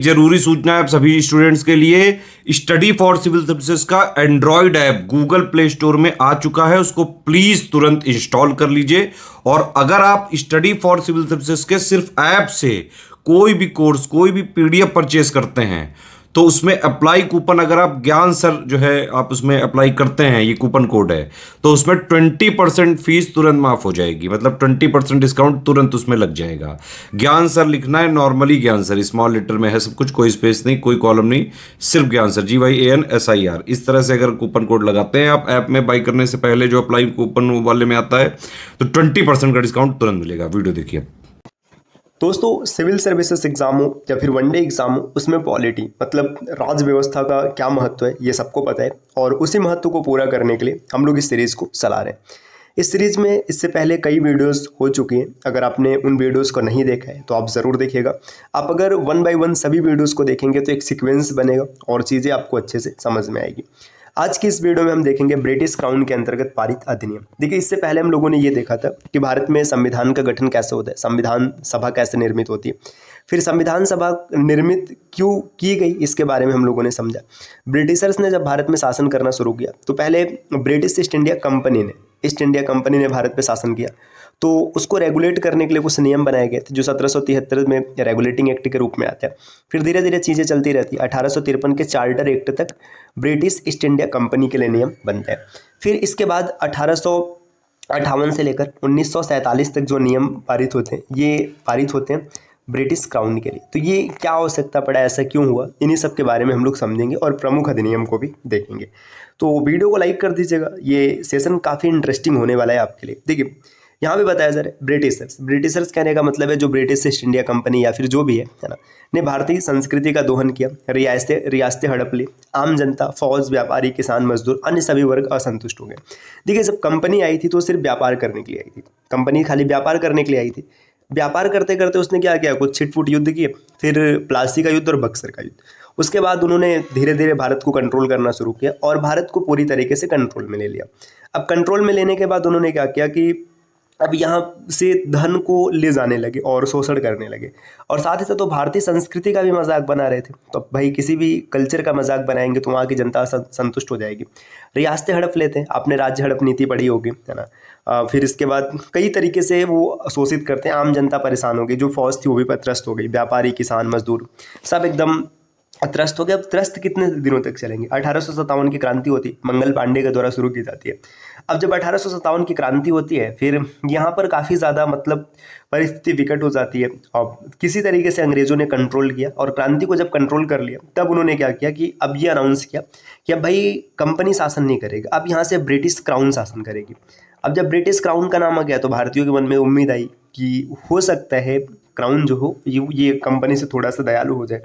जरूरी सूचना है आप सभी स्टूडेंट्स के लिए। स्टडी फॉर सिविल सर्विसेज का Android app Google play store में आ चुका है, उसको प्लीज तुरंत इंस्टॉल कर लीजिए। और अगर आप स्टडी फॉर सिविल सर्विसेज के सिर्फ ऐप से कोई भी कोर्स, कोई भी पीडीएफ परचेस करते हैं तो उसमें अप्लाई कूपन, अगर आप ज्ञान सर जो है आप उसमें अप्लाई करते हैं, ये कूपन कोड है, तो उसमें 20% फीस तुरंत माफ हो जाएगी। मतलब 20% डिस्काउंट तुरंत उसमें लग जाएगा। ज्ञान सर लिखना है, नॉर्मली ज्ञान सर, स्मॉल लेटर में है सब कुछ, कोई स्पेस नहीं, कोई कॉलम नहीं, सिर्फ ज्ञान सर, GYANSIR। इस तरह से अगर कूपन कोड लगाते हैं आप ऐप में बाई करने से पहले, जो अप्लाई कूपन वाले में आता है, तो 20% का डिस्काउंट तुरंत मिलेगा। वीडियो देखिए। दोस्तों, सिविल सर्विसेज एग्जाम हो या फिर वनडे एग्जाम हो, उसमें पॉलिटी मतलब राज व्यवस्था का क्या महत्व है ये सबको पता है। और उसी महत्व को पूरा करने के लिए हम लोग इस सीरीज़ को चला रहे हैं। इस सीरीज़ में इससे पहले कई वीडियोस हो चुकी हैं। अगर आपने उन वीडियोस को नहीं देखा है तो आप ज़रूर देखिएगा। आप अगर 1 बाय 1 सभी वीडियोस को देखेंगे तो एक सीक्वेंस बनेगा और चीज़ें आपको अच्छे से समझ में आएगी। आज की इस वीडियो में हम देखेंगे ब्रिटिश क्राउन के अंतर्गत पारित अधिनियम। देखिए, इससे पहले हम लोगों ने ये देखा था कि भारत में संविधान का गठन कैसे होता है, संविधान सभा कैसे निर्मित होती है, फिर संविधान सभा निर्मित क्यों की गई इसके बारे में हम लोगों ने समझा। ब्रिटिशर्स ने जब भारत में शासन करना शुरू किया तो पहले ब्रिटिश ईस्ट इंडिया कंपनी ने भारत पे शासन किया। तो उसको रेगुलेट करने के लिए कुछ नियम बनाए गए थे जो 1773 में रेगुलेटिंग एक्ट के रूप में आते हैं। फिर धीरे धीरे चीज़ें चलती रहती। 1853 के चार्टर एक्ट तक ब्रिटिश ईस्ट इंडिया कंपनी के लिए नियम बनते हैं। फिर इसके बाद 1858 से लेकर 1947 तक जो नियम पारित होते हैं, ये पारित होते हैं ब्रिटिश क्राउन के लिए। तो ये क्या आवश्यकता पड़ा, ऐसा क्यों हुआ, इन्हीं सब के बारे में हम लोग समझेंगे और प्रमुख अधिनियम को भी देखेंगे। तो वीडियो को लाइक कर दीजिएगा, ये सेशन काफ़ी इंटरेस्टिंग होने वाला है आपके लिए। देखिए, यहाँ पे बताया जा रहा है ब्रिटिशर्स कहने का मतलब है जो ब्रिटिश ईस्ट इंडिया कंपनी या फिर जो भी है ना, ने भारतीय संस्कृति का दोहन किया, रियासतें हड़प ली, आम जनता, फौज, व्यापारी, किसान, मजदूर, अन्य सभी वर्ग असंतुष्ट हो गए। देखिए, जब कंपनी आई थी तो सिर्फ व्यापार करने के लिए आई थी। कंपनी खाली व्यापार करने के लिए आई थी। व्यापार करते करते उसने क्या किया, कुछ छिटपुट युद्ध किए, फिर प्लासी का युद्ध और बक्सर का युद्ध। उसके बाद उन्होंने धीरे धीरे भारत को कंट्रोल करना शुरू किया और भारत को पूरी तरीके से कंट्रोल में ले लिया। अब कंट्रोल में लेने के बाद उन्होंने क्या किया कि अब यहाँ से धन को ले जाने लगे और शोषण करने लगे, और साथ ही साथ तो भारतीय संस्कृति का भी मजाक बना रहे थे। तो भाई किसी भी कल्चर का मजाक बनाएंगे तो वहाँ की जनता संतुष्ट हो जाएगी। रियासतें हड़प लेते हैं, आपने राज्य हड़प नीति पढ़ी होगी, है ना। फिर इसके बाद कई तरीके से वो शोषित करते हैं, आम जनता परेशान हो गई, जो फौज थी वो भी त्रस्त हो गई, व्यापारी, किसान, मजदूर सब एकदम त्रस्त हो गया। अब त्रस्त कितने दिनों तक चलेंगे। 1857 की क्रांति होती, मंगल पांडे के द्वारा शुरू की जाती है। अब जब 1857 की क्रांति होती है, फिर यहाँ पर काफ़ी ज़्यादा मतलब परिस्थिति विकट हो जाती है और किसी तरीके से अंग्रेजों ने कंट्रोल किया, और क्रांति को जब कंट्रोल कर लिया तब उन्होंने क्या किया कि अब ये अनाउंस किया कि अब भाई कंपनी शासन नहीं करेगा, अब यहाँ से ब्रिटिश क्राउन शासन करेगी। अब जब ब्रिटिश क्राउन का नाम आ गया तो भारतीयों के मन में उम्मीद आई कि हो सकता है क्राउन जो हो ये कंपनी से थोड़ा सा दयालु हो जाए।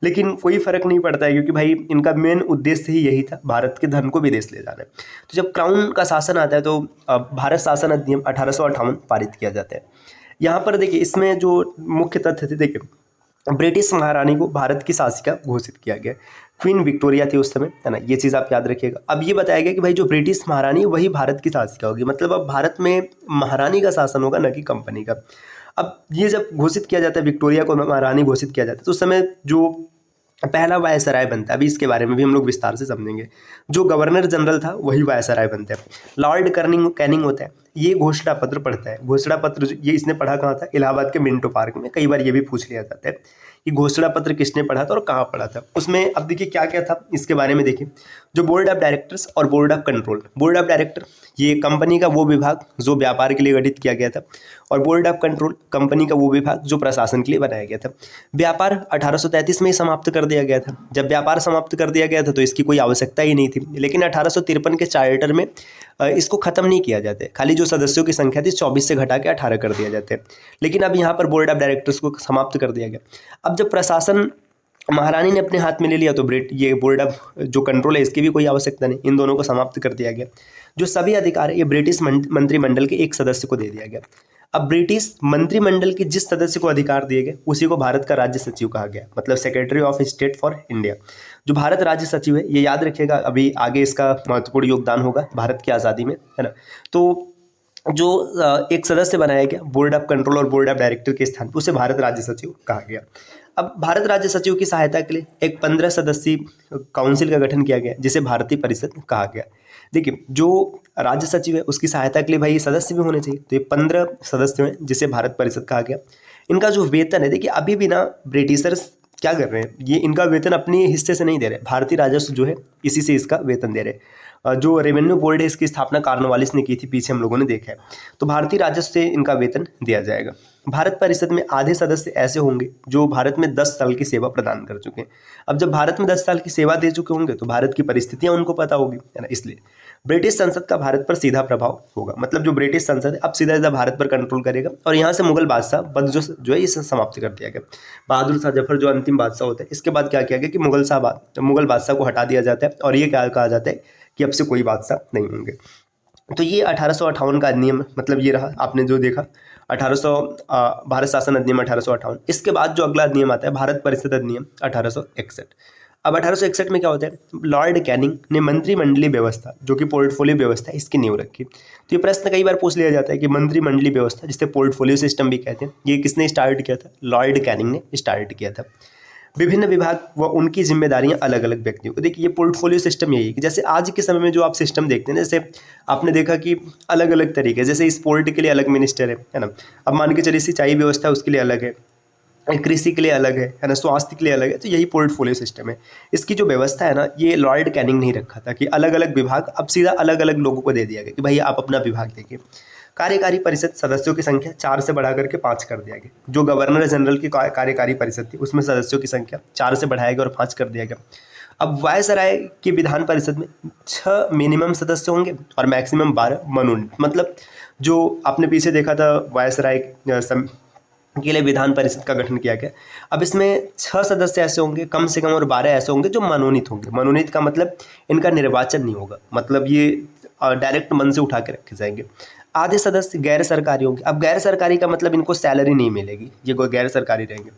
लेकिन कोई फर्क नहीं पड़ता है, क्योंकि भाई इनका मेन उद्देश्य ही यही था, भारत के धन को विदेश ले जाना है। तो जब क्राउन का शासन आता है तो भारत शासन अधिनियम 1858 पारित किया जाता है। यहाँ पर देखिए, इसमें जो मुख्य तथ्य थे, देखिए ब्रिटिश महारानी को भारत की शासिका घोषित किया गया। क्वीन विक्टोरिया थी उस समय, है ना, ये चीज़ आप याद रखिएगा। अब ये बताया गया कि भाई जो ब्रिटिश महारानी वही भारत की शासिका होगी, मतलब अब भारत में महारानी का शासन होगा, न कि कंपनी का। अब ये जब घोषित किया जाता है, विक्टोरिया को महारानी घोषित किया जाता है, तो उस समय जो पहला वायसराय बनता है, अभी इसके बारे में भी हम लोग विस्तार से समझेंगे। जो गवर्नर जनरल था वही वायसराय बनता है। लॉर्ड कैनिंग होता है, ये घोषणा पत्र पढ़ता है। घोषणा पत्र ये इसने पढ़ा कहाँ था, इलाहाबाद के मिंटो पार्क में। कई बार ये भी पूछ लिया जाता है कि घोषणा पत्र किसने पढ़ा था और कहाँ पढ़ा था। उसमें अब देखिए क्या क्या था इसके बारे में। देखिए, जो बोर्ड ऑफ डायरेक्टर्स और board of control, board of director ये कंपनी का वो विभाग जो व्यापार के लिए गठित किया गया था, और बोर्ड ऑफ कंट्रोल कंपनी का वो विभाग जो प्रशासन के लिए बनाया गया था। व्यापार 1833 में ही समाप्त कर दिया गया था। जब व्यापार समाप्त कर दिया गया था तो इसकी कोई आवश्यकता ही नहीं थी, लेकिन 1853 के चार्टर में इसको खत्म नहीं किया जाता है। खाली जो सदस्यों की संख्या थी 24 से घटा के 18 कर दिया जाता है। लेकिन अब यहाँ पर बोर्ड ऑफ डायरेक्टर्स को समाप्त कर दिया गया। अब जब प्रशासन महारानी ने अपने हाथ में ले लिया तो ये बोर्ड ऑफ जो कंट्रोल है इसकी भी कोई आवश्यकता नहीं, इन दोनों को समाप्त कर दिया गया। जो सभी अधिकार है ये ब्रिटिश मंत्रिमंडल के एक सदस्य को दे दिया गया। अब ब्रिटिश मंत्रिमंडल के जिस सदस्य को अधिकार दिए गए उसी को भारत का राज्य सचिव कहा गया, मतलब secretary of state for India. जो भारत राज्य सचिव है, ये याद रखिएगा, अभी आगे इसका महत्वपूर्ण योगदान होगा भारत की आज़ादी में, है ना। तो जो एक सदस्य बनाया गया बोर्ड ऑफ कंट्रोल और बोर्ड ऑफ डायरेक्टर के स्थान पर, उसे भारत राज्य सचिव कहा गया। अब भारत राज्य सचिव की सहायता के लिए एक 15 सदस्यीय काउंसिल का गठन किया गया जिसे भारतीय परिषद कहा गया। देखिए, जो राज्य सचिव है उसकी सहायता के लिए भाई सदस्य भी होने चाहिए, तो ये 15 सदस्य हैं जिसे भारत परिषद कहा गया। इनका जो वेतन है, देखिए अभी भी ना ब्रिटिशर्स क्या कर रहे हैं, ये इनका वेतन अपने हिस्से से नहीं दे रहे, भारतीय राजस्व जो है इसी से इसका वेतन दे रहे। जो रेवेन्यू बोर्ड है इसकी स्थापना कॉर्नवालिस ने की थी, पीछे हम लोगों ने देखा है। तो भारतीय राजस्व से इनका वेतन दिया जाएगा। भारत परिषद में आधे सदस्य ऐसे होंगे जो भारत में 10 साल की सेवा प्रदान कर चुके हैं। अब जब भारत में 10 साल की सेवा दे चुके होंगे तो भारत की परिस्थितियां उनको पता होगी, है ना। इसलिए ब्रिटिश संसद का भारत पर सीधा प्रभाव होगा, मतलब जो ब्रिटिश संसद है अब सीधा सीधा भारत पर कंट्रोल करेगा। और यहाँ से मुगल बादशाह पद जो है इसे समाप्त कर दिया गया। बहादुर शाह जफर जो अंतिम बादशाह होते हैं, इसके बाद क्या किया गया कि मुगल बादशाह को हटा दिया जाता है और ये क्या कहा जाता है कि अब से कोई बादशाह नहीं होंगे। तो ये 1858 का अधिनियम, मतलब ये रहा आपने जो देखा 1800 भारत शासन अधिनियम 1858। इसके बाद जो अगला अधिनियम आता है भारत परिषद अधिनियम 1861। अब 1861 में क्या होता है, लॉर्ड कैनिंग ने मंत्रिमंडलीय व्यवस्था जो कि पोर्टफोलियो व्यवस्था है इसकी नींव रखी। तो ये प्रश्न कई बार पूछ लिया जाता है कि मंत्रिमंडलीय व्यवस्था जिसे पोर्टफोलियो सिस्टम भी कहते हैं, ये किसने स्टार्ट किया था, लॉर्ड कैनिंग ने स्टार्ट किया था। विभिन्न विभाग व उनकी जिम्मेदारियां अलग अलग व्यक्तियों को। देखिए, ये पोर्टफोलियो सिस्टम यही है कि जैसे आज के समय में जो आप सिस्टम देखते हैं, जैसे आपने देखा कि अलग अलग तरीके, जैसे स्पोर्ट के लिए अलग मिनिस्टर है ना। अब मान के चलिए सिंचाई व्यवस्था उसके लिए अलग है, कृषि के लिए अलग है ना, स्वास्थ्य के लिए अलग है। तो यही पोर्टफोलियो सिस्टम है। इसकी जो व्यवस्था है ना, ये लॉर्ड कैनिंग नहीं रखा था कि अलग अलग विभाग अब सीधा अलग अलग लोगों को दे दिया गया कि भाई आप अपना विभाग देखिए। कार्यकारी परिषद सदस्यों की संख्या 4 से बढ़ा करके 5 कर दिया गया। जो गवर्नर जनरल की कार्यकारी परिषद थी उसमें सदस्यों की संख्या 4 से बढ़ाया गया और 5 कर दिया गया। अब वायसराय की विधान परिषद में 6 मिनिमम सदस्य होंगे और मैक्सिमम 12 मनोनीत। मतलब जो आपने पीछे देखा था वायसराय के लिए विधान परिषद का गठन किया गया। अब इसमें 6 सदस्य ऐसे होंगे कम से कम और 12 ऐसे होंगे जो मनोनीत होंगे। मनोनीत का मतलब इनका निर्वाचन नहीं होगा, मतलब ये डायरेक्ट मन से उठा के रखे जाएंगे। आधे सदस्य गैर सरकारी होंगे। अब गैर सरकारी का मतलब इनको सैलरी नहीं मिलेगी, ये गैर सरकारी रहेंगे।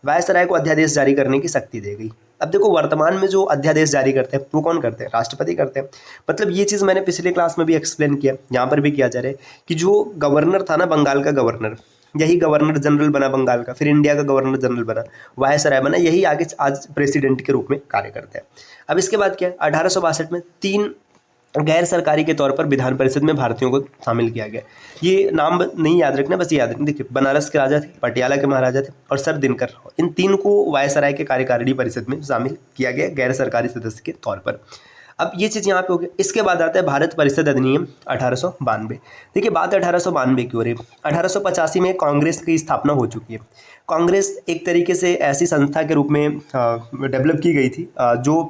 वायसराय को अध्यादेश जारी करने की शक्ति दी गई। अब देखो, वर्तमान में जो अध्यादेश जारी करते हैं वो कौन करते हैं, राष्ट्रपति करते हैं। मतलब ये चीज़ मैंने पिछले क्लास में भी एक्सप्लेन किया, यहाँ पर भी किया जा रहा है कि जो गवर्नर था ना, बंगाल का गवर्नर, यही गवर्नर जनरल बना बंगाल का, फिर इंडिया का गवर्नर जनरल बना, वायसराय बना, यही आगे आज प्रेसिडेंट के रूप में कार्य करता है। अब इसके बाद क्या है, 1862 में 3 गैर सरकारी के तौर पर विधान परिषद में भारतीयों को शामिल किया गया। ये नाम नहीं याद रखना, बस याद रखना। देखिए, बनारस के राजा थे, पटियाला के महाराजा थे और सर दिनकर। इन 3 को वायसराय के कार्यकारिणी परिषद में शामिल किया गया गैर सरकारी सदस्य के तौर पर। अब ये चीज़ यहाँ पे हो गई। इसके बाद आता है भारत परिषद अधिनियम 1892। देखिए, बात 1892 की हो रही है। 1885 में कांग्रेस की स्थापना हो चुकी है। कांग्रेस एक तरीके से ऐसी संस्था के रूप में डेवलप की गई थी जो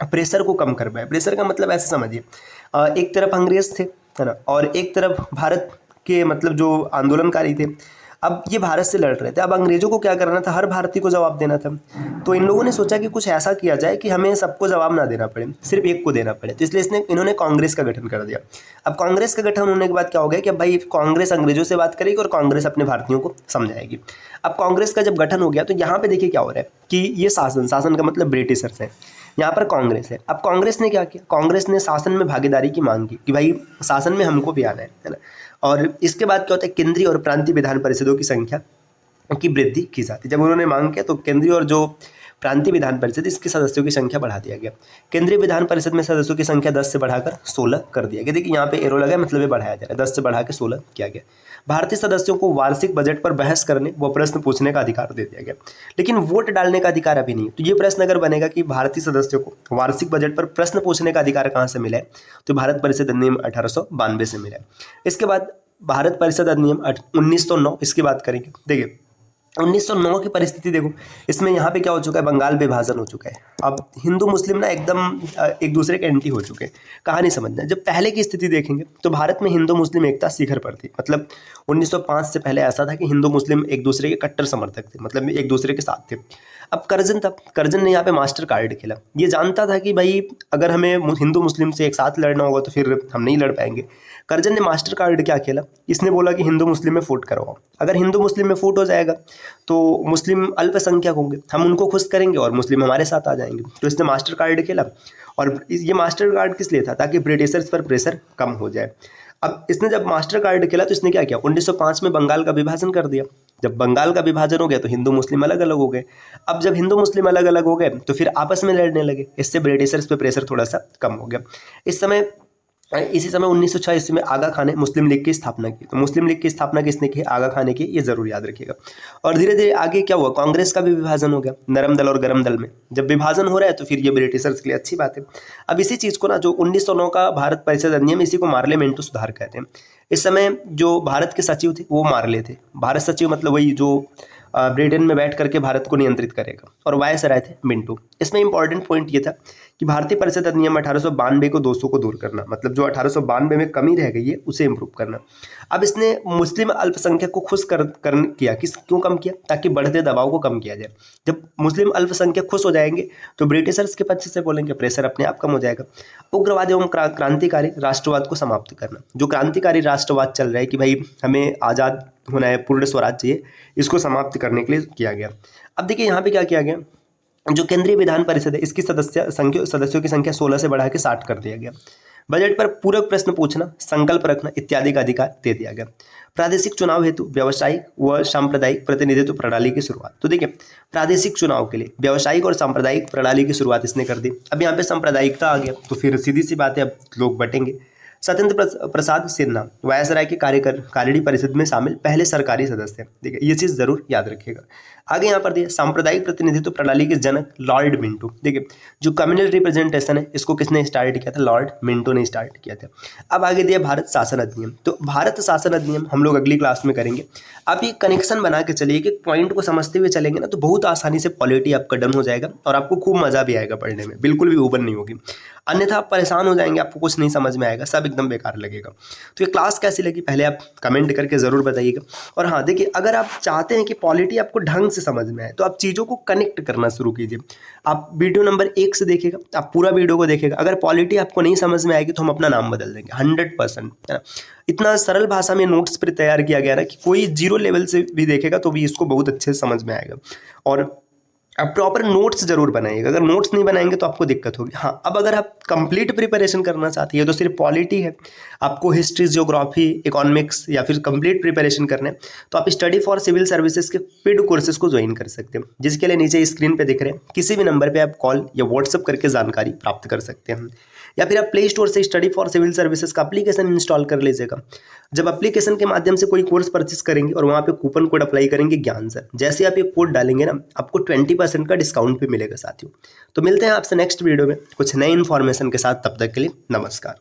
प्रेशर को कम कर पाए। प्रेशर का मतलब ऐसे समझिए, एक तरफ अंग्रेज थे, है ना, और एक तरफ भारत के मतलब जो आंदोलनकारी थे। अब ये भारत से लड़ रहे थे। अब अंग्रेजों को क्या करना था, हर भारतीय को जवाब देना था। तो इन लोगों ने सोचा कि कुछ ऐसा किया जाए कि हमें सबको जवाब ना देना पड़े, सिर्फ एक को देना पड़े। तो इसलिए इन्होंने कांग्रेस का गठन कर दिया। अब कांग्रेस का गठन होने के बाद क्या हो गया कि अब भाई कांग्रेस अंग्रेजों से बात करेगी और कांग्रेस अपने भारतीयों को समझाएगी। अब कांग्रेस का जब गठन हो गया तो यहाँ पे देखिए क्या हो रहा है कि ये शासन का मतलब ब्रिटिशर्स है, यहाँ पर कांग्रेस है। अब कांग्रेस ने क्या किया, कांग्रेस ने शासन में भागीदारी की मांग की कि भाई शासन में हमको भी आना है ना। और इसके बाद क्या होता है, केंद्रीय और प्रांतीय विधान परिषदों की संख्या की वृद्धि की जाती है। जब उन्होंने मांग किया तो केंद्रीय और जो प्रांतीय विधान परिषद इसके सदस्यों की संख्या बढ़ा दिया गया। केंद्रीय विधान परिषद में सदस्यों की संख्या 10 से बढ़ाकर 16 कर दिया गया। देखिए यहाँ पे एरो लगा है, मतलब ये बढ़ाया जा रहा है, 10 से बढ़ा के 16 किया गया। भारतीय सदस्यों को वार्षिक बजट पर बहस करने व प्रश्न पूछने का अधिकार दे दिया गया, लेकिन वोट डालने का अधिकार अभी नहीं। तो ये प्रश्न अगर बनेगा कि भारतीय सदस्यों को वार्षिक बजट पर प्रश्न पूछने का अधिकार कहाँ से मिला है, तो भारत परिषद अधिनियम 1892 से मिला है। इसके बाद भारत परिषद अधिनियम 1909, इसकी बात करेंगे। देखिए 1909 की परिस्थिति देखो, इसमें यहाँ पे क्या हो चुका है, बंगाल विभाजन हो चुका है। अब हिंदू मुस्लिम ना एकदम एक दूसरे के एंटी हो चुके हैं। कहानी समझना, जब पहले की स्थिति देखेंगे तो भारत में हिंदू मुस्लिम एकता शिखर पर थी। मतलब 1905 से पहले ऐसा था कि हिंदू मुस्लिम एक दूसरे के कट्टर समर्थक थे, मतलब एक दूसरे के साथ थे। अब कर्जन था, कर्जन ने यहाँ पे मास्टर कार्ड खेला। ये जानता था कि भाई अगर हमें हिंदू मुस्लिम से एक साथ लड़ना होगा तो फिर हम नहीं लड़ पाएंगे। कर्जन ने मास्टर कार्ड क्या खेला, इसने बोला कि हिंदू मुस्लिम में फूट करवाओ। अगर हिंदू मुस्लिम में फूट हो जाएगा तो मुस्लिम अल्पसंख्यक होंगे, हम उनको खुश करेंगे और मुस्लिम हमारे साथ आ जाएंगे। तो इसने मास्टर कार्ड खेला। और ये मास्टर कार्ड किस लिए था, ताकि ब्रिटिशर्स पर प्रेशर कम हो जाए। अब इसने जब मास्टर कार्ड खेला तो इसने क्या किया, 1905 में बंगाल का विभाजन कर दिया। जब बंगाल का विभाजन हो गया तो हिंदू मुस्लिम अलग अलग हो गए। अब जब हिंदू मुस्लिम अलग अलग हो गए तो फिर आपस में लड़ने लगे। इससे ब्रिटिशर्स पे प्रेशर थोड़ा सा कम हो गया। इसी समय 1906 ईस्वी में आगा खान ने मुस्लिम लीग की स्थापना की। तो मुस्लिम लीग की स्थापना किसने की, आगा खान ने की, ये जरूर याद रखिएगा। और धीरे धीरे आगे क्या हुआ, कांग्रेस का भी विभाजन हो गया नरम दल और गरम दल में। जब विभाजन हो रहा है तो फिर ये ब्रिटिशर्स के लिए अच्छी बात है। अब इसी चीज को ना, जो 1909 का भारत परिषद अधिनियम, इसी को मार्लियामेंटो सुधार कहते हैं। इस समय जो भारत के सचिव थे वो मार्ले थे। भारत सचिव मतलब वही जो ब्रिटेन में बैठ करके भारत को नियंत्रित करेगा, और वायसराय थे मिंटो। इसमें इंपॉर्टेंट पॉइंट ये था कि भारतीय परिषद अधिनियम 1892 को 200 को दूर करना, मतलब जो 1892 में कमी रह गई है उसे इम्प्रूव करना। अब इसने मुस्लिम अल्पसंख्यक को खुश कर किया। क्यों कम किया, ताकि बढ़ते दबाव को कम किया जाए। जब मुस्लिम अल्पसंख्यक खुश हो जाएंगे तो ब्रिटिशर्स के पक्ष से बोलेंगे, प्रेशर अपने आप कम हो जाएगा। उग्रवाद एवं क्रांतिकारी राष्ट्रवाद को समाप्त करना। जो क्रांतिकारी राष्ट्रवाद चल रहा है कि भाई हमें आज़ाद होना है, पूर्ण स्वराज चाहिए, इसको समाप्त करने के लिए किया गया। अब देखिए यहाँ पे क्या किया गया, जो केंद्रीय विधान परिषद है इसकी सदस्यों की संख्या 16 से बढ़ा के 60 कर दिया गया। बजट पर पूरक प्रश्न पूछना, संकल्प रखना इत्यादि का अधिकार दे दिया गया। प्रादेशिक चुनाव हेतु व्यावसायिक व सांप्रदायिक प्रतिनिधित्व प्रणाली की शुरुआत। तो देखिए प्रादेशिक चुनाव के लिए व्यावसायिक और सांप्रदायिक प्रणाली की शुरुआत इसने कर दी। अब यहाँ पे सांप्रदायिकता आ गया तो फिर सीधी सी बात है, अब लोग बटेंगे। सत्येंद्र प्रसाद सिन्हा वायसराय के कार्यकारिणी परिषद में शामिल पहले सरकारी सदस्य। देखिए ये चीज़ जरूर याद रखिएगा। आगे यहाँ पर दिया सांप्रदायिक प्रतिनिधित्व प्रणाली के जनक लॉर्ड मिंटो। देखिए जो कम्युनल रिप्रेजेंटेशन है इसको किसने स्टार्ट किया था, लॉर्ड मिंटो ने स्टार्ट किया था। अब आगे दिया भारत शासन अधिनियम। तो भारत शासन अधिनियम हम लोग अगली क्लास में करेंगे। आप ये कनेक्शन बना के चलिए कि पॉइंट को समझते हुए चलेंगे ना तो बहुत आसानी से पॉलिटी आपका डन हो जाएगा और आपको खूब मजा भी आएगा पढ़ने में, बिल्कुल भी उबन नहीं होगी। अन्यथा आप परेशान हो जाएंगे, आपको कुछ नहीं समझ में आएगा, सब एकदम बेकार लगेगा। तो ये क्लास कैसी लगी पहले आप कमेंट करके ज़रूर बताइएगा। और हाँ देखिए, अगर आप चाहते हैं कि पॉलिटी आपको ढंग से समझ में आए तो आप चीज़ों को कनेक्ट करना शुरू कीजिए। आप वीडियो नंबर 1 से देखिएगा, आप पूरा वीडियो को देखिएगा। अगर पॉलिटी आपको नहीं समझ में आएगी तो हम अपना नाम बदल देंगे 100%, है ना। इतना सरल भाषा में नोट्स पर तैयार किया गया ना कि कोई 0 लेवल से भी देखेगा तो भी इसको बहुत अच्छे से समझ में आएगा। और आप प्रॉपर नोट्स जरूर बनाइएगा। अगर नोट्स नहीं बनाएंगे तो आपको दिक्कत होगी। हाँ, अब अगर आप कंप्लीट प्रिपरेशन करना चाहते हैं तो सिर्फ पॉलिटी है, आपको हिस्ट्री, ज्योग्राफी, इकोनॉमिक्स या फिर कंप्लीट प्रिपरेशन करना है तो आप स्टडी फॉर सिविल सर्विसेज के पेड कोर्सेज को ज्वाइन कर सकते हैं, जिसके लिए नीचे स्क्रीन पे दिख रहे हैं किसी भी नंबर पे आप कॉल या व्हाट्सअप करके जानकारी प्राप्त कर सकते हैं। या फिर आप प्ले स्टोर से स्टडी फॉर सिविल सर्विसेज का एप्लीकेशन इंस्टॉल कर लीजिएगा। जब एप्लीकेशन के माध्यम से कोई कोर्स परचेस करेंगे और वहाँ पे कूपन कोड अप्लाई करेंगे ज्ञान सर, जैसे आप ये कोड डालेंगे ना आपको 20% का डिस्काउंट भी मिलेगा साथियों। तो मिलते हैं आपसे नेक्स्ट वीडियो में कुछ नए इन्फॉर्मेशन के साथ, तब तक के लिए नमस्कार।